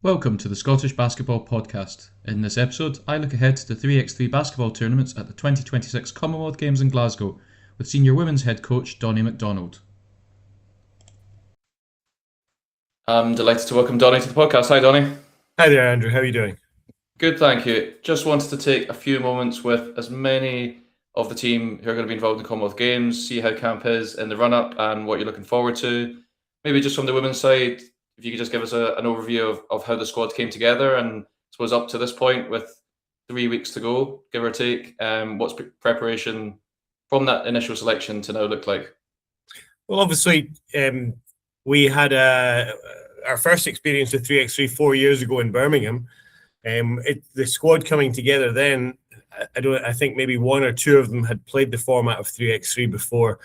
Welcome to the Scottish Basketball Podcast. In this episode, I look ahead to the 3x3 basketball tournaments at the 2026 Commonwealth Games in Glasgow with senior women's head coach Donnie MacDonald. I'm delighted to welcome Donnie to the podcast. Hi, Donnie. Hi there, Andrew. How are you doing? Good, thank you. Just wanted to take a few moments with as many of the team who are going to be involved in the Commonwealth Games, see how camp is in the run-up and what you're looking forward to. Maybe just from the women's side, if you could just give us an overview of how the squad came together and I suppose up to this point with 3 weeks to go, give or take, what's preparation from that initial selection to now look like? Well, obviously, we had our first experience with 3x3 4 years ago in Birmingham. The squad coming together then, I think maybe one or two of them had played the format of 3x3 before.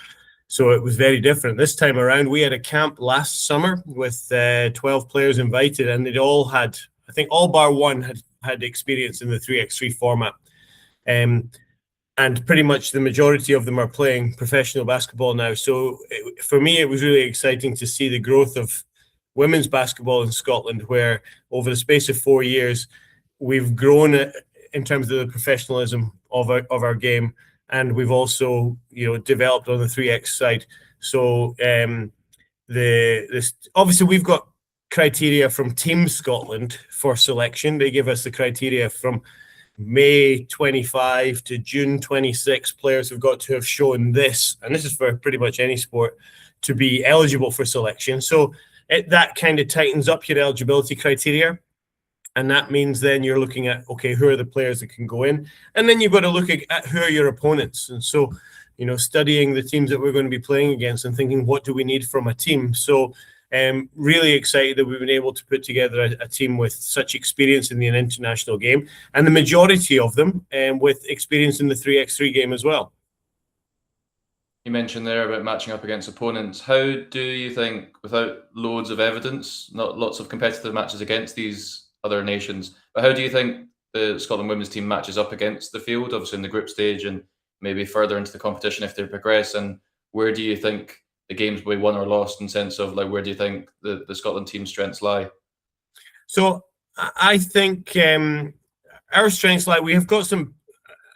So it was very different. This time around, we had a camp last summer with 12 players invited, and they'd all had, I think all bar one had experience in the 3x3 format. And pretty much the majority of them are playing professional basketball now. So for me, it was really exciting to see the growth of women's basketball in Scotland, where over the space of 4 years, we've grown in terms of the professionalism of our game. And we've also, developed on the 3x side. So obviously we've got criteria from Team Scotland for selection. They give us the criteria from May 25 to June 26. Players have got to have shown this, and this is for pretty much any sport, to be eligible for selection. So that kind of tightens up your eligibility criteria. And that means then you're looking at, okay, who are the players that can go in? And then you've got to look at who are your opponents. And so, studying the teams that we're going to be playing against and thinking, what do we need from a team? So really excited that we've been able to put together a team with such experience in the international game. And the majority of them with experience in the 3x3 game as well. You mentioned there about matching up against opponents. How do you think, without loads of evidence, not lots of competitive matches against these other nations, but how do you think the Scotland women's team matches up against the field, obviously in the group stage and maybe further into the competition if they progress? And where do you think the games will be won or lost in sense of where do you think the Scotland team's strengths lie? So I think our strengths lie, we have got some,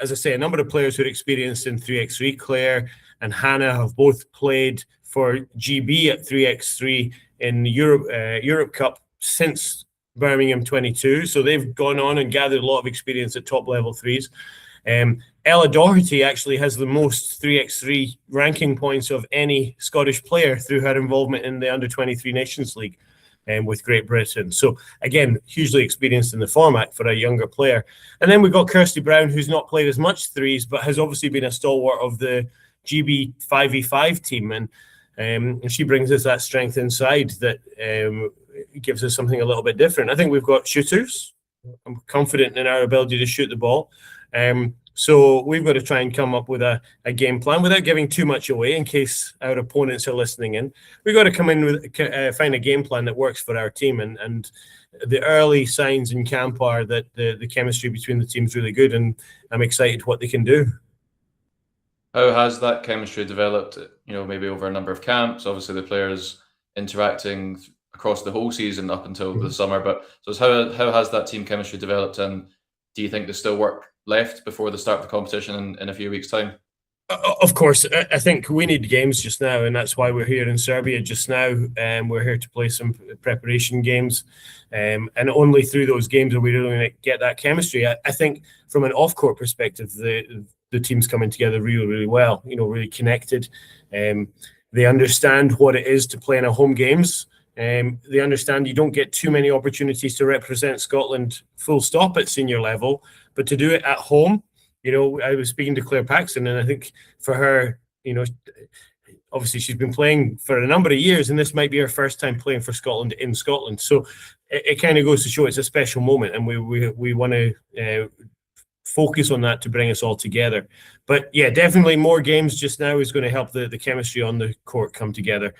as I say, a number of players who are experienced in 3x3. Claire and Hannah have both played for GB at 3x3 in Europe Cup since Birmingham 22, so they've gone on and gathered a lot of experience at top level threes. Ella Doherty actually has the most 3x3 ranking points of any Scottish player through her involvement in the Under-23 Nations League with Great Britain. So again, hugely experienced in the format for a younger player. And then we've got Kirsty Brown, who's not played as much threes, but has obviously been a stalwart of the GB 5v5 team. And she brings us that strength inside that gives us something a little bit different. I think we've got shooters. I'm confident in our ability to shoot the ball. So we've got to try and come up with a game plan without giving too much away in case our opponents are listening in. We've got to come in with find a game plan that works for our team. And the early signs in camp are that the chemistry between the teams is really good, and I'm excited what they can do. How has that chemistry developed, maybe over a number of camps? Obviously the players interacting across the whole season up until the summer, but so how has that team chemistry developed, and do you think there's still work left before the start of the competition in a few weeks' time? Of course, I think we need games just now, and that's why we're here in Serbia just now. We're here to play some preparation games, and only through those games are we really going to get that chemistry. I think from an off-court perspective, the team's coming together really, really well, really connected. They understand what it is to play in a home games. They understand you don't get too many opportunities to represent Scotland full stop at senior level, but to do it at home, I was speaking to Claire Paxton, and I think for her, obviously she's been playing for a number of years, and this might be her first time playing for Scotland in Scotland. So it kind of goes to show it's a special moment, and we want to focus on that to bring us all together. But yeah, definitely more games just now is going to help the chemistry on the court come together.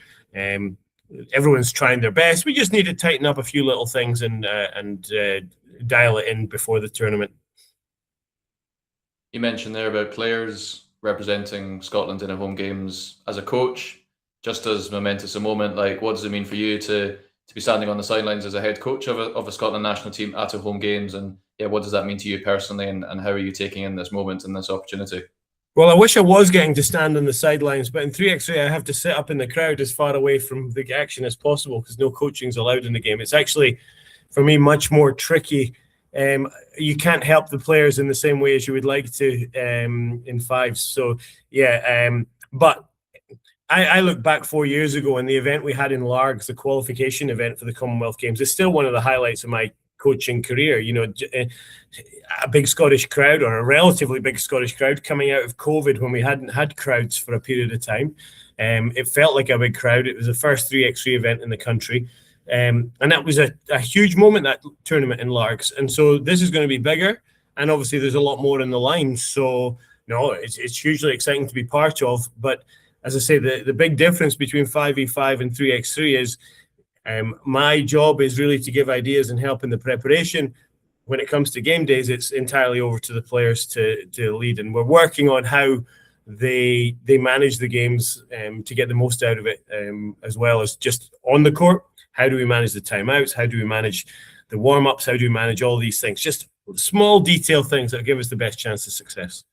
Everyone's trying their best. We just need to tighten up a few little things and dial it in before the tournament. You mentioned there about players representing Scotland in home games. As a coach, just as momentous a moment, what does it mean for you to to be standing on the sidelines as a head coach of a Scotland national team at a home games? And yeah, what does that mean to you personally, and how are you taking in this moment and this opportunity? Well, I wish I was getting to stand on the sidelines, but in 3x3 I have to sit up in the crowd as far away from the action as possible because no coaching is allowed in the game. It's actually, for me, much more tricky. You can't help the players in the same way as you would like to in fives. So, yeah, but I look back 4 years ago and the event we had in Largs, the qualification event for the Commonwealth Games, is still one of the highlights of my coaching career. You know, a big Scottish crowd, or a relatively big Scottish crowd, coming out of COVID when we hadn't had crowds for a period of time. It felt like a big crowd. It was the first 3x3 event in the country. And that was a huge moment, that tournament in Largs. And so this is going to be bigger. And obviously there's a lot more in the line. So, no, it's hugely exciting to be part of. But as I say, the big difference between 5v5 and 3x3 is my job is really to give ideas and help in the preparation. When it comes to game days, it's entirely over to the players to lead. And we're working on how they manage the games to get the most out of it, as well as just on the court. How do we manage the timeouts? How do we manage the warm-ups? How do we manage all these things? Just small detail things that give us the best chance of success.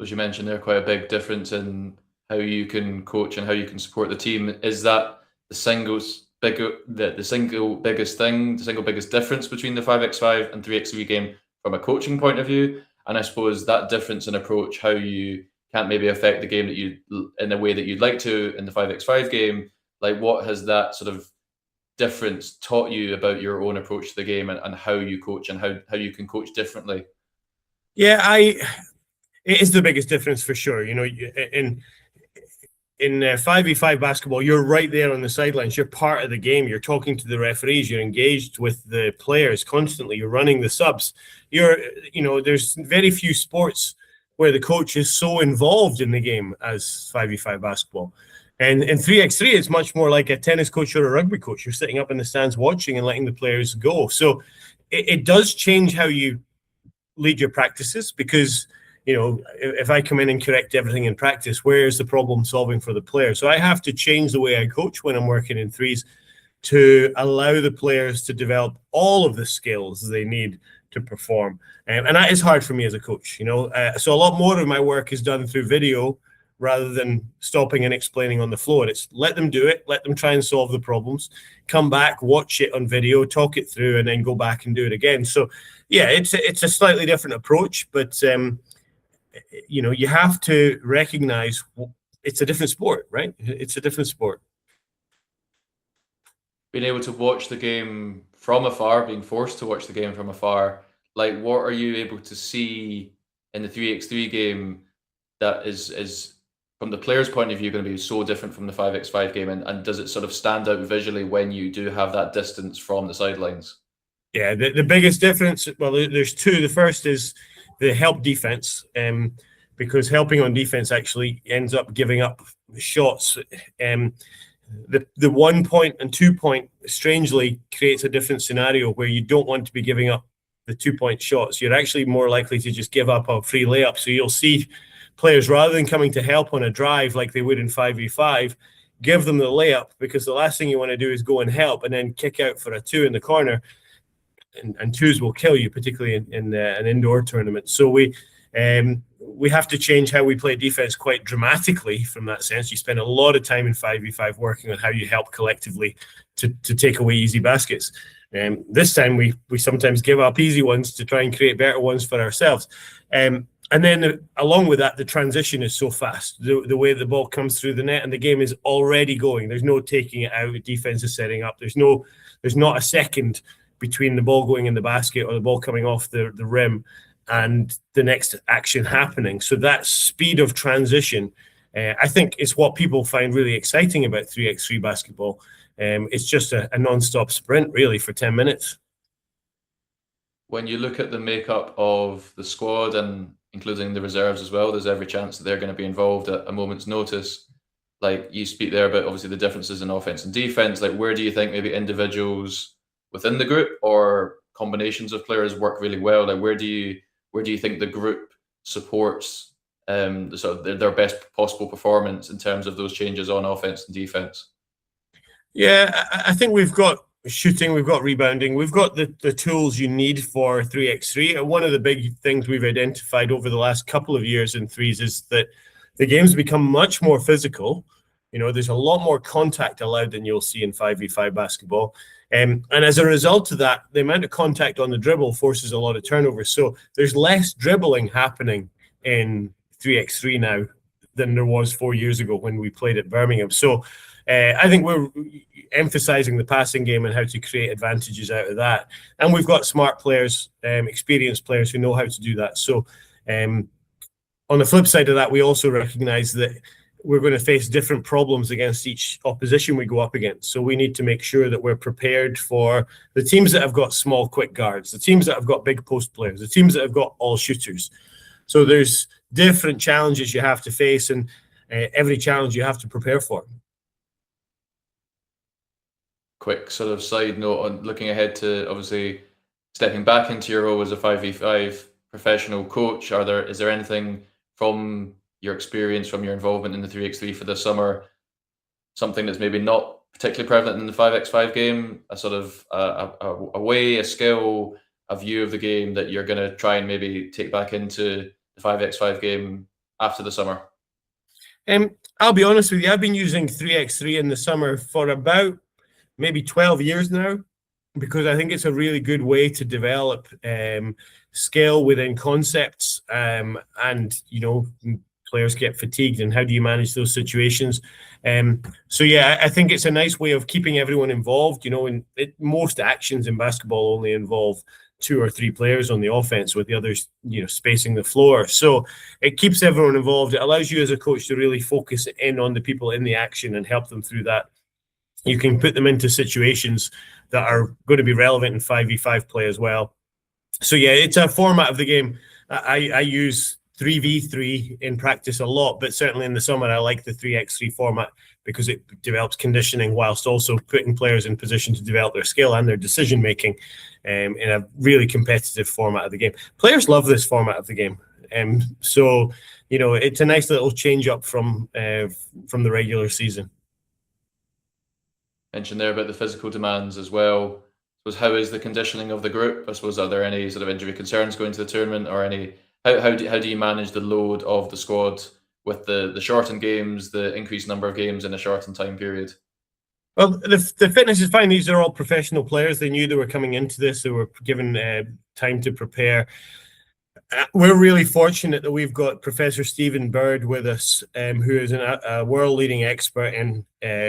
As you mentioned, there quite a big difference in how you can coach and how you can support the team. Is that the single biggest thing, the single biggest difference between the 5x5 and 3x3 game from a coaching point of view? And I suppose that difference in approach, how you can't maybe affect the game in the way that you'd like to in the 5x5 game. Like, what has that sort of difference taught you about your own approach to the game, and how you coach, and how you can coach differently? Yeah, it is the biggest difference for sure. You know, in 5v5 basketball, you're right there on the sidelines. You're part of the game. You're talking to the referees. You're engaged with the players constantly. You're running the subs. There's very few sports where the coach is so involved in the game as 5v5 basketball. And in 3x3, it's much more like a tennis coach or a rugby coach. You're sitting up in the stands watching and letting the players go. So it does change how you lead your practices, because if I come in and correct everything in practice, where's the problem solving for the player? So I have to change the way I coach when I'm working in threes to allow the players to develop all of the skills they need to perform. And that is hard for me as a coach, So a lot more of my work is done through video rather than stopping and explaining on the floor. It's let them do it, let them try and solve the problems, come back, watch it on video, talk it through, and then go back and do it again. So yeah, it's a slightly different approach, but you have to recognize it's a different sport, right? It's a different sport. Being able to watch the game from afar, being forced to watch the game from afar, like, what are you able to see in the 3x3 game that is from the player's point of view going to be so different from the 5x5 game, and does it sort of stand out visually when you do have that distance from the sidelines? Yeah, the biggest difference, well, there's two. The first is the help defense, because helping on defense actually ends up giving up shots. The 1 point and 2 point strangely creates a different scenario where you don't want to be giving up the 2 point shots. You're actually more likely to just give up a free layup. So you'll see players, rather than coming to help on a drive like they would in 5v5, give them the layup, because the last thing you want to do is go and help and then kick out for a 2 in the corner. And twos will kill you, particularly in an indoor tournament. So we have to change how we play defense quite dramatically from that sense. You spend a lot of time in 5v5 working on how you help collectively to take away easy baskets. This time we sometimes give up easy ones to try and create better ones for ourselves. And then along with that, the transition is so fast. The way the ball comes through the net and the game is already going. There's no taking it out. Defense is setting up. There's not a second between the ball going in the basket or the ball coming off the rim and the next action happening. So that speed of transition, I think, is what people find really exciting about 3x3 basketball. It's just a non-stop sprint, really, for 10 minutes. When you look at the makeup of the squad, and including the reserves as well, there's every chance that they're going to be involved at a moment's notice. Like, you speak there about obviously the differences in offense and defense. Like, where do you think maybe individuals within the group or combinations of players work really well? Like, where do you think the group supports their best possible performance in terms of those changes on offense and defense? Yeah, I think we've got shooting, we've got rebounding, we've got the tools you need for 3x3. And one of the big things we've identified over the last couple of years in threes is that the game's become much more physical. There's a lot more contact allowed than you'll see in 5v5 basketball. And as a result of that, the amount of contact on the dribble forces a lot of turnovers. So there's less dribbling happening in 3x3 now than there was 4 years ago when we played at Birmingham. So I think we're emphasizing the passing game and how to create advantages out of that. And we've got smart players, experienced players who know how to do that. So on the flip side of that, we also recognize that we're going to face different problems against each opposition we go up against. So we need to make sure that we're prepared for the teams that have got small, quick guards, the teams that have got big post players, the teams that have got all shooters. So there's different challenges you have to face, and every challenge you have to prepare for. Quick sort of side note on looking ahead to obviously stepping back into your role as a 5v5 professional coach. Is there anything from your experience, from your involvement in the 3x3 for this summer, something that's maybe not particularly prevalent in the 5x5 game, a sort of a way, a skill, a view of the game that you're going to try and maybe take back into the 5x5 game after the summer? I'll be honest with you, I've been using 3x3 in the summer for about maybe 12 years now, because I think it's a really good way to develop skill within concepts, and players get fatigued, and how do you manage those situations? So yeah, I think it's a nice way of keeping everyone involved. Most actions in basketball only involve 2 or 3 players on the offense, with the others, spacing the floor. So it keeps everyone involved. It allows you as a coach to really focus in on the people in the action and help them through that. You can put them into situations that are going to be relevant in 5v5 play as well. So yeah, it's a format of the game. I use 3v3 in practice a lot, but certainly in the summer I like the 3x3 format because it develops conditioning whilst also putting players in position to develop their skill and their decision making in a really competitive format of the game. Players love this format of the game. So it's a nice little change up from the regular season. Mentioned there about the physical demands as well. I suppose, how is the conditioning of the group? I suppose, are there any sort of injury concerns going to the tournament, or any? How do you manage the load of the squad with the shortened games, the increased number of games in a shortened time period? Well, the fitness is fine. These are all professional players. They knew they were coming into this. They were given time to prepare. We're really fortunate that we've got Professor Stephen Bird with us, who is a world-leading expert in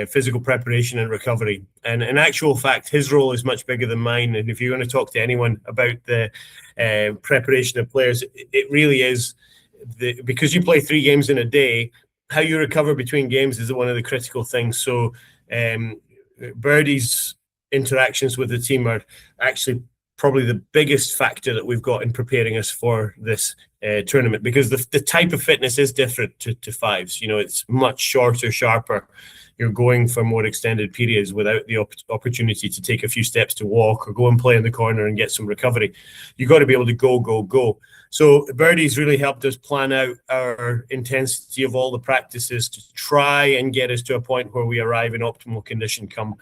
physical preparation and recovery. And in actual fact, his role is much bigger than mine. And if you're going to talk to anyone about the preparation of players, it really is, because you play 3 games in a day, how you recover between games is one of the critical things. So Birdie's interactions with the team are actually probably the biggest factor that we've got in preparing us for this tournament, because the type of fitness is different to fives. It's much shorter, sharper. You're going for more extended periods without the opportunity to take a few steps to walk or go and play in the corner and get some recovery. You've got to be able to go. So Birdie's really helped us plan out our intensity of all the practices to try and get us to a point where we arrive in optimal condition come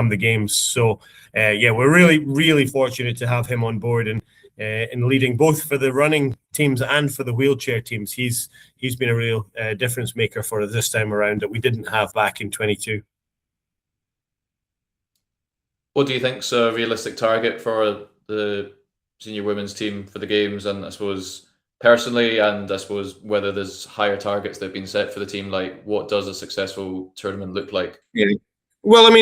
the games. So we're really, really fortunate to have him on board and in leading both for the running teams and for the wheelchair teams. He's been a real difference maker for us this time around that we didn't have back in 22. What do you think's a realistic target for the senior women's team for the games? And I suppose personally, and I suppose whether there's higher targets that have been set for the team, like what does a successful tournament look like? Yeah. Well,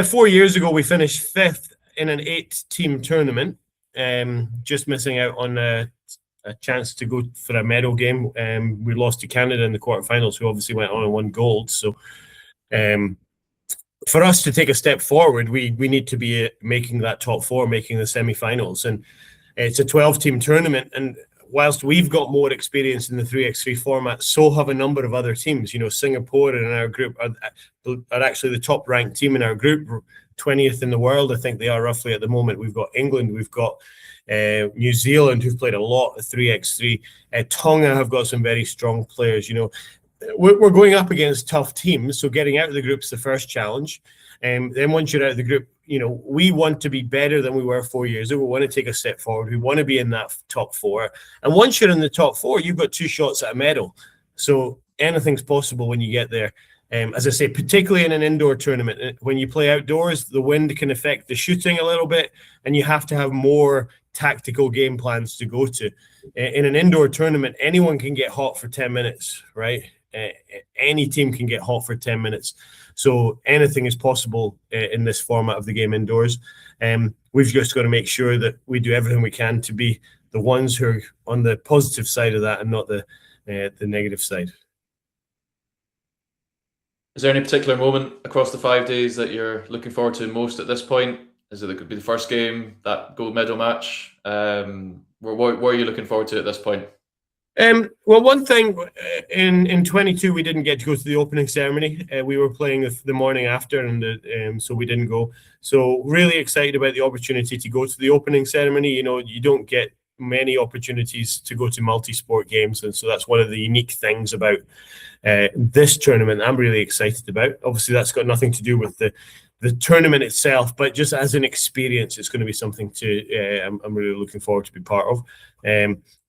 4 years ago, we finished 5th in an 8-team tournament, just missing out on a chance to go for a medal game. We lost to Canada in the quarterfinals, who obviously went on and won gold. So for us to take a step forward, we need to be making that top 4, making the semi-finals. And it's a 12-team tournament. And whilst we've got more experience in the 3x3 format, so have a number of other teams. Singapore in our group are actually the top-ranked team in our group, 20th in the world, I think they are roughly at the moment. We've got England, we've got New Zealand, who've played a lot of 3x3. Tonga have got some very strong players. We're going up against tough teams, so getting out of the group's the first challenge. Then once you're out of the group, we want to be better than we were 4 years ago. We want to take a step forward. We want to be in that top four. And once you're in the top four, you've got 2 shots at a medal. So anything's possible when you get there. As I say, particularly in an indoor tournament, when you play outdoors, the wind can affect the shooting a little bit, and you have to have more tactical game plans to go to. In an indoor tournament, anyone can get hot for 10 minutes, right? Any team can get hot for 10 minutes. So anything is possible in this format of the game indoors. We've just got to make sure that we do everything we can to be the ones who are on the positive side of that and not the negative side. Is there any particular moment across the 5 days that you're looking forward to most at this point? Is it could be the first game, that gold medal match? What are you looking forward to at this point? Well, one thing, in 22, we didn't get to go to the opening ceremony. We were playing the morning after, and so we didn't go. So really excited about the opportunity to go to the opening ceremony. You don't get many opportunities to go to multi-sport games, and so that's one of the unique things about this tournament I'm really excited about. Obviously, that's got nothing to do with the tournament itself, but just as an experience, it's going to be something I'm really looking forward to be part of.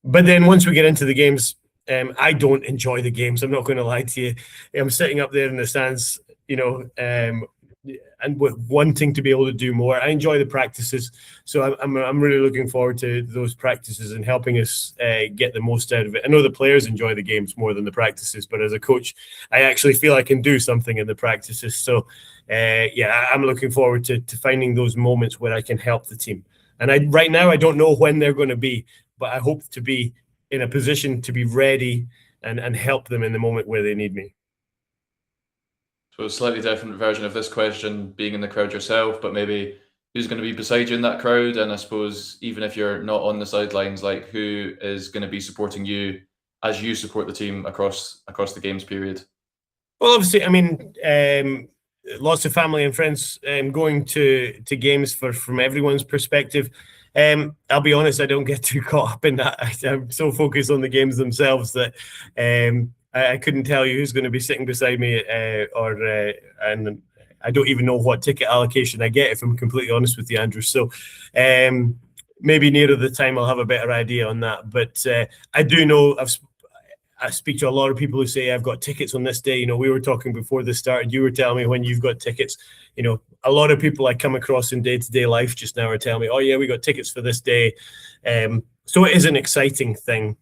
But then once we get into the games, I don't enjoy the games. I'm not going to lie to you. I'm sitting up there in the stands, and wanting to be able to do more. I enjoy the practices, so I'm really looking forward to those practices and helping us get the most out of it. I know the players enjoy the games more than the practices, but as a coach, I actually feel I can do something in the practices. So, I'm looking forward to finding those moments where I can help the team. And right now, I don't know when they're going to be, but I hope to be in a position to be ready and help them in the moment where they need me. So a slightly different version of this question, being in the crowd yourself, but maybe who's going to be beside you in that crowd? And I suppose even if you're not on the sidelines, like who is going to be supporting you as you support the team across the games period? Well, obviously, I mean, lots of family and friends going to games from everyone's perspective. I'll be honest, I don't get too caught up in that. I'm so focused on the games themselves that I couldn't tell you who's going to be sitting beside me, and I don't even know what ticket allocation I get, if I'm completely honest with you, Andrew. So maybe nearer the time I'll have a better idea on that. But I do know I speak to a lot of people who say I've got tickets on this day. We were talking before this started. You were telling me when you've got tickets. A lot of people I come across in day-to-day life just now are telling me, "Oh yeah, we got tickets for this day." So it is an exciting thing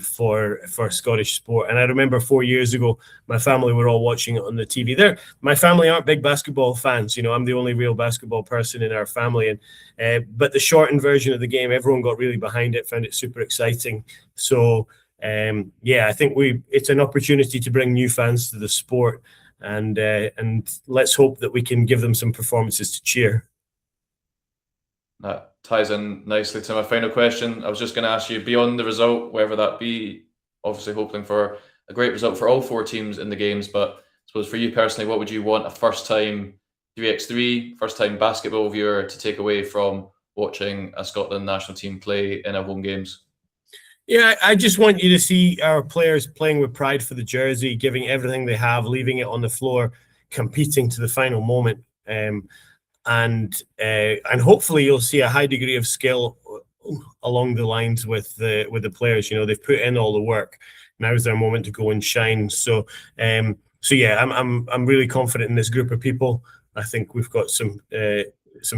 for Scottish sport. And I remember 4 years ago, my family were all watching it on the TV. My family aren't big basketball fans. I'm the only real basketball person in our family. But the shortened version of the game, everyone got really behind it, found it super exciting. So I think it's an opportunity to bring new fans to the sport, and let's hope that we can give them some performances to cheer. That ties in nicely to my final question. I was just going to ask you, beyond the result, whether that be, obviously hoping for a great result for all 4 teams in the games, but I suppose for you personally, what would you want a first-time 3x3, first-time basketball viewer to take away from watching a Scotland national team play in our home games? Yeah, I just want you to see our players playing with pride for the jersey, giving everything they have, leaving it on the floor, competing to the final moment. And hopefully you'll see a high degree of skill along the lines with the players. They've put in all the work. Now is their moment to go and shine. So I'm really confident in this group of people. I think we've got some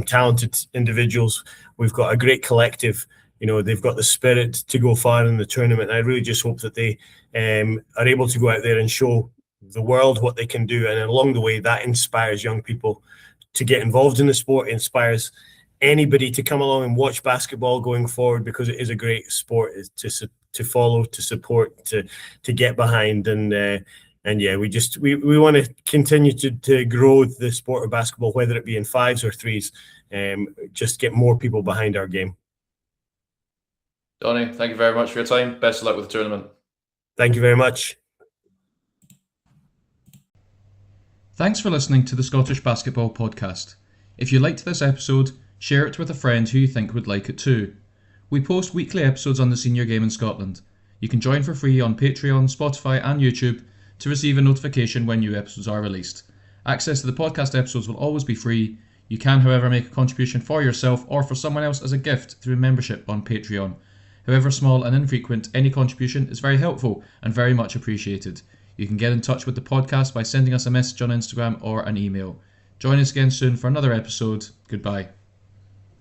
talented individuals. We've got a great collective. They've got the spirit to go far in the tournament. And I really just hope that they are able to go out there and show the world what they can do. And along the way, that inspires young people to get involved in the sport. It inspires anybody to come along and watch basketball going forward, because it is a great sport to follow, to support, to get behind. And we want to continue to grow the sport of basketball, whether it be in 5s or 3s, just get more people behind our game. Donnie, thank you very much for your time. Best of luck with the tournament. Thank you very much. Thanks for listening to the Scottish Basketball Podcast. If you liked this episode, share it with a friend who you think would like it too. We post weekly episodes on the senior game in Scotland. You can join for free on Patreon, Spotify and YouTube to receive a notification when new episodes are released. Access to the podcast episodes will always be free. You can, however, make a contribution for yourself or for someone else as a gift through membership on Patreon. However small and infrequent, any contribution is very helpful and very much appreciated. You can get in touch with the podcast by sending us a message on Instagram or an email. Join us again soon for another episode. Goodbye.